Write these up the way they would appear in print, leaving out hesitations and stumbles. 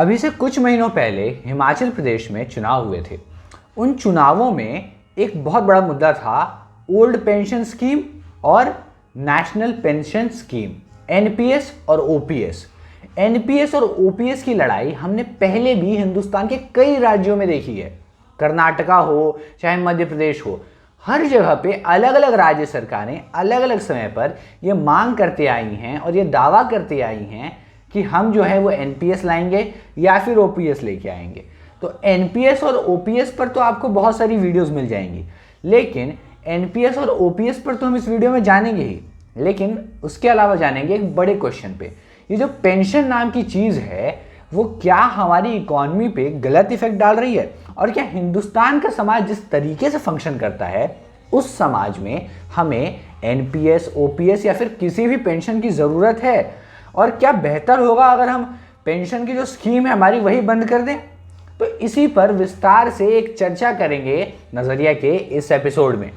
अभी से कुछ महीनों पहले हिमाचल प्रदेश में चुनाव हुए थे। उन चुनावों में एक बहुत बड़ा मुद्दा था ओल्ड पेंशन स्कीम और नेशनल पेंशन स्कीम, एनपीएस और ओपीएस। एनपीएस और ओपीएस की लड़ाई हमने पहले भी हिंदुस्तान के कई राज्यों में देखी है। कर्नाटका हो चाहे मध्य प्रदेश हो, हर जगह पे अलग अलग राज्य सरकारें अलग अलग समय पर ये मांग करते आई हैं और ये दावा करते आई हैं कि हम जो है वो एनपीएस लाएंगे या फिर ओपीएस लेके आएंगे। तो एनपीएस और ओपीएस पर तो आपको बहुत सारी वीडियोस मिल जाएंगी, लेकिन एनपीएस और ओपीएस पर तो हम इस वीडियो में जानेंगे ही, लेकिन उसके अलावा जानेंगे एक बड़े क्वेश्चन पे। ये जो पेंशन नाम की चीज़ है वो क्या हमारी इकोनॉमी पे गलत इफेक्ट डाल रही है, और क्या हिंदुस्तान का समाज जिस तरीके से फंक्शन करता है उस समाज में हमें एनपीएस, ओपीएस या फिर किसी भी पेंशन की ज़रूरत है, और क्या बेहतर होगा अगर हम पेंशन की जो स्कीम है हमारी वही बंद कर दें। तो इसी पर विस्तार से एक चर्चा करेंगे नज़रिया के इस एपिसोड में।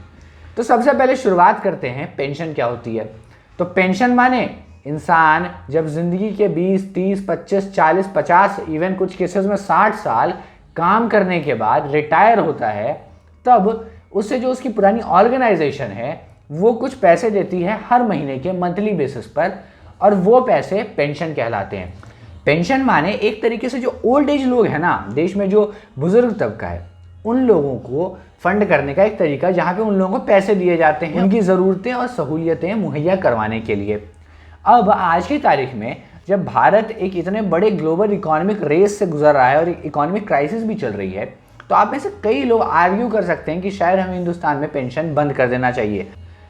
तो सबसे पहले शुरुआत करते हैं पेंशन क्या होती है। तो पेंशन माने इंसान जब जिंदगी के 20, 30, 25, 40, 50, इवन कुछ केसेस में 60 साल काम करने के बाद रिटायर होता है, तब उससे जो उसकी पुरानी ऑर्गेनाइजेशन है वो कुछ पैसे देती है हर महीने के मंथली बेसिस पर, और वो पैसे पेंशन कहलाते हैं। पेंशन माने एक तरीके से जो ओल्ड एज लोग हैं ना देश में, जो बुजुर्ग तबका है, उन लोगों को फंड करने का एक तरीका जहाँ पे उन लोगों को पैसे दिए जाते हैं उनकी ज़रूरतें और सहूलियतें मुहैया करवाने के लिए। अब आज की तारीख में जब भारत एक इतने बड़े ग्लोबल इकोनॉमिक रेस से गुजर रहा है और एक इकोनॉमिक क्राइसिस भी चल रही है, तो आप में से कई लोग आर्ग्यू कर सकते हैं कि शायद हमें हिंदुस्तान में पेंशन बंद कर देना चाहिए।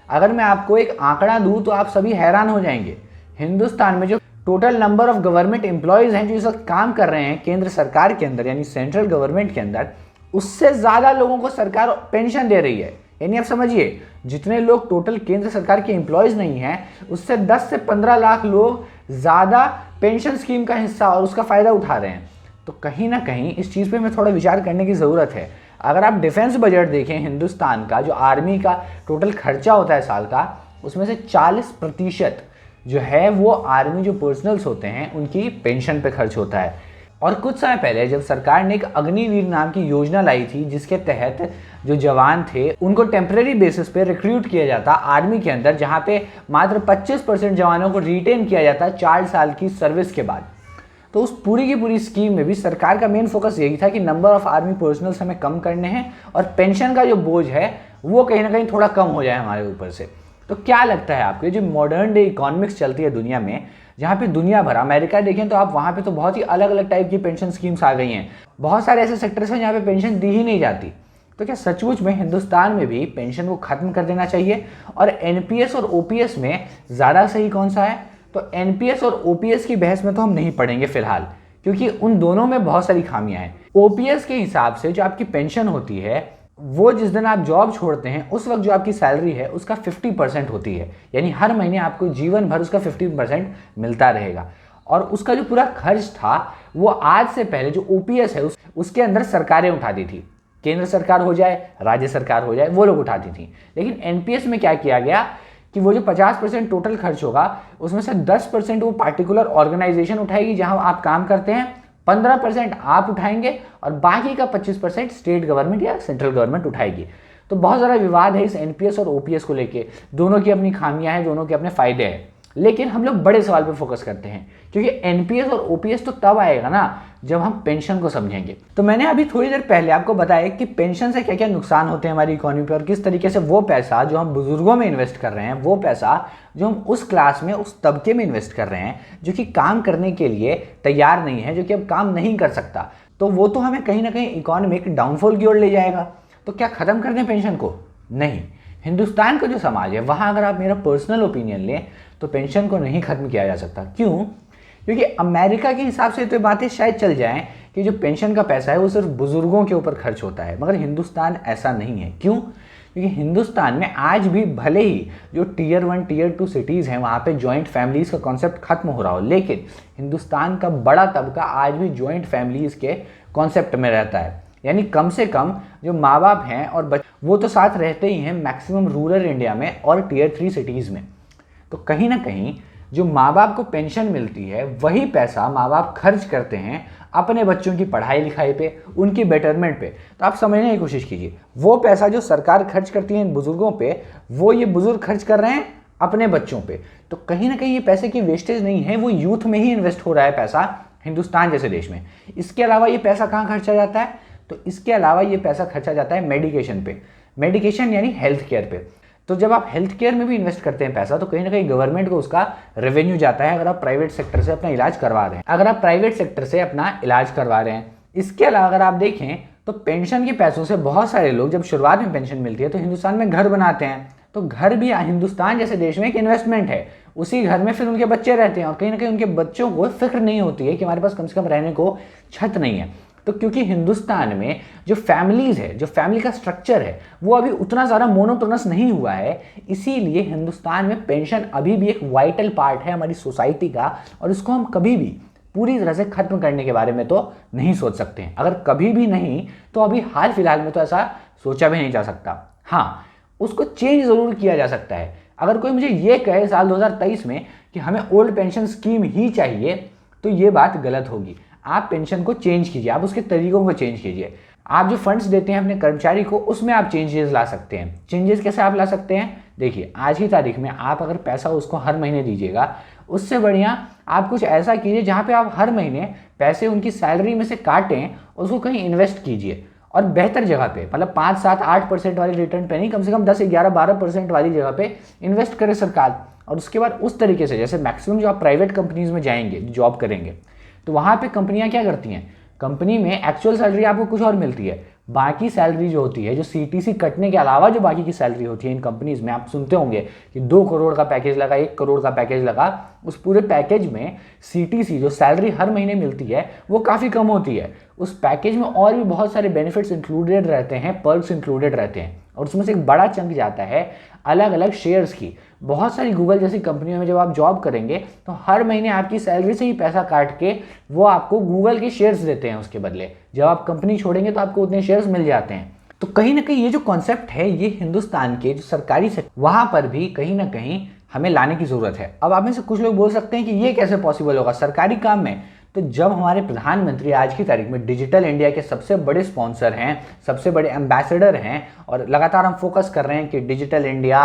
अगर मैं आपको एक आंकड़ा दूं तो आप सभी हैरान हो जाएंगे। हिंदुस्तान में जो total number of government employees हैं जो इस वक्त काम कर रहे हैं केंद्र सरकार के अंदर, यानी सेंट्रल गवर्नमेंट के अंदर, उससे ज़्यादा लोगों को सरकार पेंशन दे रही है। यानी आप समझिए, जितने लोग टोटल केंद्र सरकार के एम्प्लॉयज़ नहीं हैं, उससे 10 से 15 लाख लोग ज़्यादा पेंशन स्कीम का हिस्सा और उसका फ़ायदा उठा रहे हैं। तो कहीं ना कहीं इस चीज़ पे हमें थोड़ा विचार करने की ज़रूरत है। अगर आप डिफेंस बजट देखें हिंदुस्तान का, जो आर्मी का टोटल खर्चा होता है साल का, उसमें से 40% जो है वो आर्मी जो पर्सनल्स होते हैं उनकी पेंशन पे खर्च होता है। और कुछ समय पहले जब सरकार ने एक अग्निवीर नाम की योजना लाई थी, जिसके तहत जो जवान थे उनको टेम्परेरी बेसिस पे रिक्रूट किया जाता आर्मी के अंदर, जहाँ पे मात्र 25% जवानों को रिटेन किया जाता 4 साल की सर्विस के बाद। तो उस पूरी की पूरी स्कीम में भी सरकार का मेन फोकस यही था कि नंबर ऑफ आर्मी पर्सनल्स हमें कम करने हैं और पेंशन का जो बोझ है वो कहीं ना कहीं थोड़ा कम हो जाए हमारे ऊपर से। तो क्या लगता है आपको, जो मॉडर्न डे इकोनॉमिक्स चलती है दुनिया में, जहाँ पे दुनिया भर, अमेरिका देखें तो आप वहाँ पे तो बहुत ही अलग अलग टाइप की पेंशन स्कीम्स आ गई हैं। बहुत सारे ऐसे सेक्टर्स हैं जहाँ पे पेंशन दी ही नहीं जाती। तो क्या सचमुच में हिंदुस्तान में भी पेंशन को खत्म कर देना चाहिए, और एनपीएस और ओपीएस में ज़्यादा सही कौन सा है? तो एनपीएस और ओपीएस की बहस में तो हम नहीं पढ़ेंगे फिलहाल, क्योंकि उन दोनों में बहुत सारी खामियां हैं। ओपीएस के हिसाब से जो आपकी पेंशन होती है वो जिस दिन आप जॉब छोड़ते हैं उस वक्त जो आपकी सैलरी है उसका 50% होती है, यानी हर महीने आपको जीवन भर उसका 50% मिलता रहेगा। और उसका जो पूरा खर्च था वो आज से पहले जो ओपीएस है उसके अंदर सरकारें उठाती थी, केंद्र सरकार हो जाए, राज्य सरकार हो जाए, वो लोग उठाती थी। लेकिन एनपीएस में क्या किया गया कि वो जो 50% टोटल खर्च होगा उसमें से 10% वो पार्टिकुलर ऑर्गेनाइजेशन उठाएगी जहां आप काम करते हैं, 15% आप उठाएंगे और बाकी का 25% स्टेट गवर्नमेंट या सेंट्रल गवर्नमेंट उठाएगी। तो बहुत ज़्यादा विवाद है इस एनपीएस और ओपीएस को लेके। दोनों की अपनी खामियां हैं, दोनों के अपने फायदे हैं, लेकिन हम लोग बड़े सवाल पे फोकस करते हैं, क्योंकि एनपीएस और ओपीएस तो तब आएगा ना जब हम पेंशन को समझेंगे। तो मैंने अभी थोड़ी देर पहले आपको बताया कि पेंशन से क्या क्या नुकसान होते हैं हमारी इकोनॉमी पर, और किस तरीके से वो पैसा जो हम बुजुर्गों में इन्वेस्ट कर रहे हैं, वो पैसा जो हम उस क्लास में, उस तबके में इन्वेस्ट कर रहे हैं जो कि काम करने के लिए तैयार नहीं है, जो कि अब काम नहीं कर सकता, तो वो तो हमें कहीं ना कहीं इकोनॉमिक डाउनफॉल की ओर ले जाएगा। तो क्या खत्म कर दें पेंशन को? नहीं। हिंदुस्तान का जो समाज है वहाँ अगर आप मेरा पर्सनल ओपिनियन लें तो पेंशन को नहीं खत्म किया जा सकता। क्यों? क्योंकि अमेरिका के हिसाब से तो बातें शायद चल जाएं कि जो पेंशन का पैसा है वो सिर्फ बुजुर्गों के ऊपर खर्च होता है, मगर हिंदुस्तान ऐसा नहीं है। क्यों? क्योंकि हिंदुस्तान में आज भी भले ही जो टीयर 1 टीयर 2 सिटीज़ हैं वहाँ पे जॉइंट फैमिलीज़ का कॉन्सेप्ट खत्म हो रहा हो, लेकिन हिंदुस्तान का बड़ा तबका आज भी जॉइंट फैमिलीज़ के कॉन्सेप्ट में रहता है। यानी कम से कम जो माँ बाप हैं और वो तो साथ रहते ही हैं मैक्सिमम रूरल इंडिया में और टीयर 3 सिटीज़ में। तो कहीं ना कहीं जो माँ बाप को पेंशन मिलती है वही पैसा माँ बाप खर्च करते हैं अपने बच्चों की पढ़ाई लिखाई पे, उनकी बेटरमेंट पे। तो आप समझने की कोशिश कीजिए, वो पैसा जो सरकार खर्च करती है इन बुजुर्गों पे, वो ये बुजुर्ग खर्च कर रहे हैं अपने बच्चों पे। तो कहीं ना कहीं ये पैसे की वेस्टेज नहीं है, वो यूथ में ही इन्वेस्ट हो रहा है पैसा हिंदुस्तान जैसे देश में। इसके अलावा ये पैसा कहाँ खर्चा जाता है? तो इसके अलावा ये पैसा खर्चा जाता है मेडिकेशन पे, मेडिकेशन यानी हेल्थ केयर पे। तो जब आप हेल्थ केयर में भी इन्वेस्ट करते हैं पैसा, तो कहीं ना कहीं गवर्नमेंट को उसका रेवेन्यू जाता है, अगर आप प्राइवेट सेक्टर से अपना इलाज करवा रहे हैं, अगर आप प्राइवेट सेक्टर से अपना इलाज करवा रहे हैं। इसके अलावा अगर आप देखें तो पेंशन के पैसों से बहुत सारे लोग जब शुरुआत में पेंशन मिलती है तो हिंदुस्तान में घर बनाते हैं। तो घर भी हिंदुस्तान जैसे देश में एक इन्वेस्टमेंट है। उसी घर में फिर उनके बच्चे रहते हैं और कहीं ना कहीं उनके बच्चों को फिक्र नहीं होती है कि हमारे पास कम से कम रहने को छत नहीं है। तो क्योंकि हिंदुस्तान में जो फैमिलीज है, जो फैमिली का स्ट्रक्चर है, वो अभी उतना ज़्यादा मोनोटोनस नहीं हुआ है, इसीलिए हिंदुस्तान में पेंशन अभी भी एक वाइटल पार्ट है हमारी सोसाइटी का, और इसको हम कभी भी पूरी तरह से खत्म करने के बारे में तो नहीं सोच सकते हैं। अगर कभी भी नहीं तो अभी हाल फिलहाल में तो ऐसा सोचा भी नहीं जा सकता। हाँ, उसको चेंज ज़रूर किया जा सकता है। अगर कोई मुझे ये कहे साल 2023 में कि हमें ओल्ड पेंशन स्कीम ही चाहिए, तो ये बात गलत होगी। आप पेंशन को चेंज कीजिए, आप उसके तरीकों को चेंज कीजिए। आप जो फंड्स देते हैं अपने कर्मचारी को, उसमें आप चेंजेस ला सकते हैं। चेंजेस कैसे आप ला सकते हैं? देखिए, आज की तारीख में आप अगर पैसा उसको हर महीने दीजिएगा, उससे बढ़िया आप कुछ ऐसा कीजिए जहाँ पे आप हर महीने पैसे उनकी सैलरी में से काटें, उसको कहीं इन्वेस्ट कीजिए, और बेहतर जगह पे, मतलब 5, 7, 8% वाली रिटर्न पे नहीं, कम से कम 10, 11, 12% वाली जगह पे इन्वेस्ट करे सरकार। और उसके बाद उस तरीके से, जैसे मैक्सिमम जो आप प्राइवेट कंपनीज में जाएंगे, जॉब करेंगे, तो वहाँ पे कंपनियाँ क्या करती हैं, कंपनी में एक्चुअल सैलरी आपको कुछ और मिलती है, बाकी सैलरी जो होती है, जो सीटीसी कटने के अलावा जो बाकी की सैलरी होती है इन कंपनीज में, आप सुनते होंगे कि 2 करोड़ का पैकेज लगा, 1 करोड़ का पैकेज लगा, उस पूरे पैकेज में सीटीसी जो सैलरी हर महीने मिलती है वो काफ़ी कम होती है। उस पैकेज में और भी बहुत सारे बेनिफिट्स इंक्लूडेड रहते हैं, पर्क्स इंक्लूडेड रहते हैं, और उसमें से एक बड़ा चंक जाता है अलग अलग शेयर्स की। बहुत सारी गूगल जैसी कंपनियों में जब आप जॉब करेंगे तो हर महीने आपकी सैलरी से ही पैसा काट के वो आपको गूगल के शेयर्स देते हैं उसके बदले। जब आप कंपनी छोड़ेंगे तो आपको उतने शेयर्स मिल जाते हैं। तो कहीं ना कहीं ये जो कॉन्सेप्ट है, ये हिंदुस्तान के जो सरकारी सेक्टर, वहाँ पर भी कहीं ना कहीं हमें लाने की ज़रूरत है। अब आप में से कुछ लोग बोल सकते हैं कि ये कैसे पॉसिबल होगा सरकारी काम में? तो जब हमारे प्रधानमंत्री आज की तारीख में डिजिटल इंडिया के सबसे बड़े स्पॉन्सर हैं, सबसे बड़े एम्बेसडर हैं, और लगातार हम फोकस कर रहे हैं कि डिजिटल इंडिया,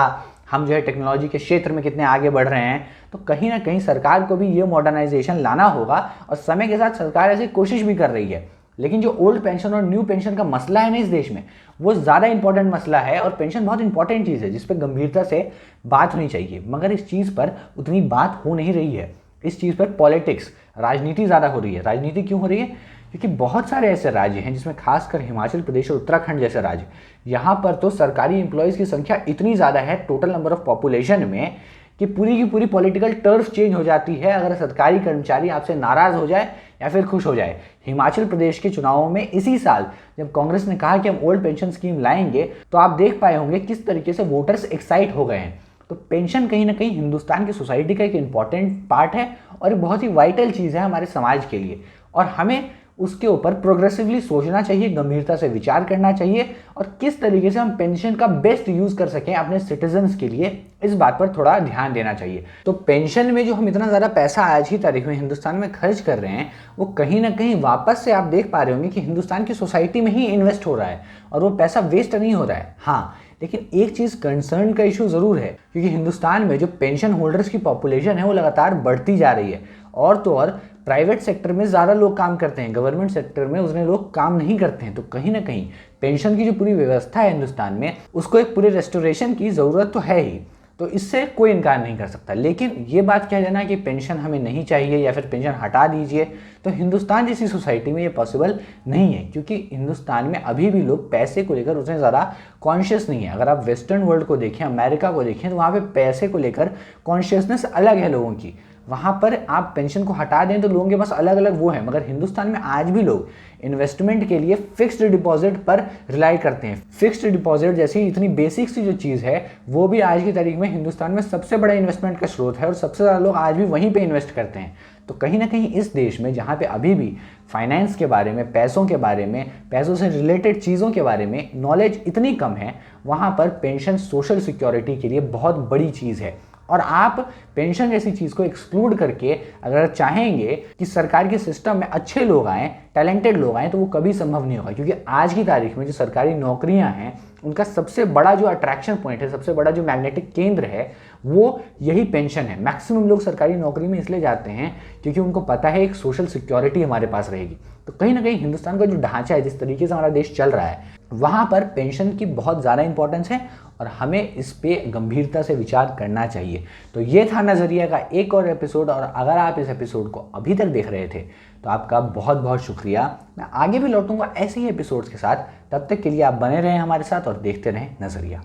हम जो है टेक्नोलॉजी के क्षेत्र में कितने आगे बढ़ रहे हैं, तो कहीं ना कहीं सरकार को भी ये मॉडर्नाइजेशन लाना होगा, और समय के साथ सरकार ऐसी कोशिश भी कर रही है। लेकिन जो ओल्ड पेंशन और न्यू पेंशन का मसला है ना इस देश में, वो ज़्यादा इंपॉर्टेंट मसला है, और पेंशन बहुत इंपॉर्टेंट चीज़ है जिस पर गंभीरता से बात होनी चाहिए, मगर इस चीज़ पर उतनी बात हो नहीं रही है। इस चीज़ पर पॉलिटिक्स, राजनीति ज़्यादा हो रही है। राजनीति क्यों हो रही है? क्योंकि बहुत सारे ऐसे राज्य हैं जिसमें खासकर हिमाचल प्रदेश और उत्तराखंड जैसे राज्य, यहाँ पर तो सरकारी एम्प्लॉयज़ की संख्या इतनी ज़्यादा है टोटल नंबर ऑफ पॉपुलेशन में, कि पूरी की पूरी पॉलिटिकल टर्फ चेंज हो जाती है अगर सरकारी कर्मचारी आपसे नाराज़ हो जाए या फिर खुश हो जाए। हिमाचल प्रदेश के चुनावों में इसी साल जब कांग्रेस ने कहा कि हम ओल्ड पेंशन स्कीम लाएंगे, तो आप देख पाए होंगे किस तरीके से वोटर्स एक्साइट हो गए हैं। तो पेंशन कहीं ना कहीं हिंदुस्तान की सोसाइटी का एक इम्पॉर्टेंट पार्ट है और एक बहुत ही वाइटल चीज़ है हमारे समाज के लिए, और हमें उसके ऊपर प्रोग्रेसिवली सोचना चाहिए, गंभीरता से विचार करना चाहिए, और किस तरीके से हम पेंशन का बेस्ट यूज़ कर सकें अपने सिटीजन्स के लिए, इस बात पर थोड़ा ध्यान देना चाहिए। तो पेंशन में जो हम इतना ज़्यादा पैसा आज ही तारीख में हिंदुस्तान में खर्च कर रहे हैं, वो कहीं ना कहीं वापस से आप देख पा रहे होंगे कि हिंदुस्तान की सोसाइटी में ही इन्वेस्ट हो रहा है, और वो पैसा वेस्ट नहीं हो रहा है। हाँ, लेकिन एक चीज़ कंसर्न का इशू ज़रूर है, क्योंकि हिंदुस्तान में जो पेंशन होल्डर्स की पॉपुलेशन है वो लगातार बढ़ती जा रही है, और तो और प्राइवेट सेक्टर में ज़्यादा लोग काम करते हैं, गवर्नमेंट सेक्टर में उतने लोग काम नहीं करते हैं। तो कहीं ना कहीं पेंशन की जो पूरी व्यवस्था है हिंदुस्तान में, उसको एक पूरे रेस्टोरेशन की ज़रूरत तो है ही, तो इससे कोई इनकार नहीं कर सकता। लेकिन ये बात कह देना कि पेंशन हमें नहीं चाहिए या फिर पेंशन हटा दीजिए, तो हिंदुस्तान जैसी सोसाइटी में ये पॉसिबल नहीं है, क्योंकि हिंदुस्तान में अभी भी लोग पैसे को लेकर उतने ज़्यादा कॉन्शियस नहीं है। अगर आप वेस्टर्न वर्ल्ड को देखें, अमेरिका को देखें, तो वहाँ पे पैसे को लेकर कॉन्शियसनेस अलग है लोगों की। वहाँ पर आप पेंशन को हटा दें तो लोगों के पास अलग अलग वो है, मगर हिंदुस्तान में आज भी लोग इन्वेस्टमेंट के लिए फिक्स्ड डिपॉजिट पर रिलाई करते हैं। फिक्स्ड डिपॉजिट जैसी इतनी बेसिक सी जो चीज़ है, वो भी आज की तारीख में हिंदुस्तान में सबसे बड़ा इन्वेस्टमेंट का स्रोत है, और सबसे ज़्यादा लोग आज भी वहीं पे इन्वेस्ट करते हैं। तो कहीं ना कहीं इस देश में जहाँ पे अभी भी फाइनेंस के बारे में, पैसों के बारे में, पैसों से रिलेटेड चीज़ों के बारे में नॉलेज इतनी कम है, वहाँ पर पेंशन सोशल सिक्योरिटी के लिए बहुत बड़ी चीज़ है। और आप पेंशन जैसी चीज़ को एक्सक्लूड करके अगर चाहेंगे कि सरकार के सिस्टम में अच्छे लोग आएँ, टैलेंटेड लोग आएँ, तो वो कभी संभव नहीं होगा। क्योंकि आज की तारीख में जो सरकारी नौकरियां हैं उनका सबसे बड़ा जो अट्रैक्शन पॉइंट है, सबसे बड़ा जो मैग्नेटिक केंद्र है, वो यही पेंशन है। मैक्सिमम लोग सरकारी नौकरी में इसलिए जाते हैं क्योंकि उनको पता है एक सोशल सिक्योरिटी हमारे पास रहेगी। तो कहीं ना कहीं हिंदुस्तान का जो ढांचा है, जिस तरीके से हमारा देश चल रहा है, वहाँ पर पेंशन की बहुत ज़्यादा इंपॉर्टेंस है और हमें इस पे गंभीरता से विचार करना चाहिए। तो ये था नज़रिया का एक और एपिसोड, और अगर आप इस एपिसोड को अभी तक देख रहे थे तो आपका बहुत बहुत शुक्रिया। मैं आगे भी लौटूंगा ऐसे ही एपिसोड्स के साथ, तब तक के लिए आप बने रहें हमारे साथ और देखते रहें नज़रिया।